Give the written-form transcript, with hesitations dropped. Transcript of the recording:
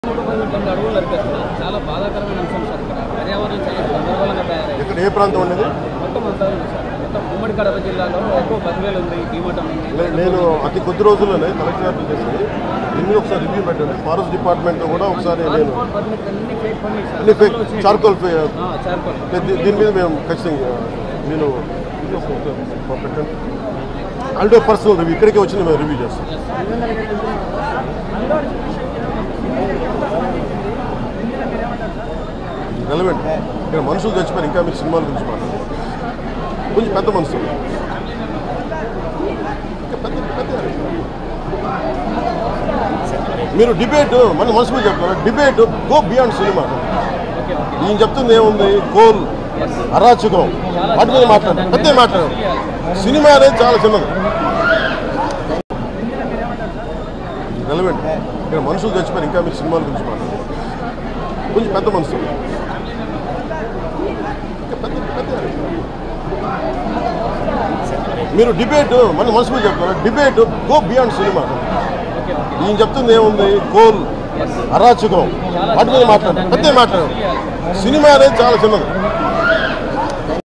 చాలా బాధాకరమైన అంశం సార్. ఇక్కడ పర్యావరణం చాలా గందరగోళంగా తయారైంది. ఇక్కడ ఏ ప్రాంతం ఉండేది? మొత్తం అంతా ఉంది సార్. మొత్తం ఉమ్మడి కడప జిల్లాలో ఎక్కువ బతివేలు ఉంది, భీమటం ఉంది. నేను అతి కొద్ది రోజుల్లోనే కలెక్టర్ ఆఫీస్ చేసి దీన్ని ఒకసారి రివ్యూ పెట్టండి. ఫారెస్ట్ డిపార్ట్మెంట్ కూడా ఒకసారి నేను అన్ని ఫేక్ చార్కోల్ దీని మీద మేము ఖచ్చితంగా నేను పెట్టండి. అంటే పర్సనల్ రివ్యూ ఇక్కడికి వచ్చి మేము రివ్యూ చేస్తాం. రెలవెంట్ ఇక్కడ మనుషులు చచ్చిపోయారు. ఇంకా మీరు సినిమాల గురించి మాట్లాడారు. కొంచెం పెద్ద మనుషులు మీరు డిబేట్ మన మనసు మీద చెప్తారు. Debate go beyond cinema. ఈయన చెప్తుంది ఏముంది? కోల్ అరాచకం వాటి మీద మాట్లాడారు. పెద్ద మాట్లాడారు. సినిమా అనేది చాలా చిన్నది. రెలవెంట్ ఇక్కడ మనుషులు చచ్చిపోయారు. ఇంకా మీరు సినిమాల గురించి మాట్లాడారు. కొంచెం పెద్ద మనుషులు మీరు డిబేట్ మన మనసు మీద చెప్తారు. Debate go beyond cinema. ఈయన చెప్తుంది ఏముంది? కోల్ అరాచకం వాటి మీద మాట్లాడారు. పెద్ద మాట్లాడారు. సినిమా అనేది చాలా చిన్నది.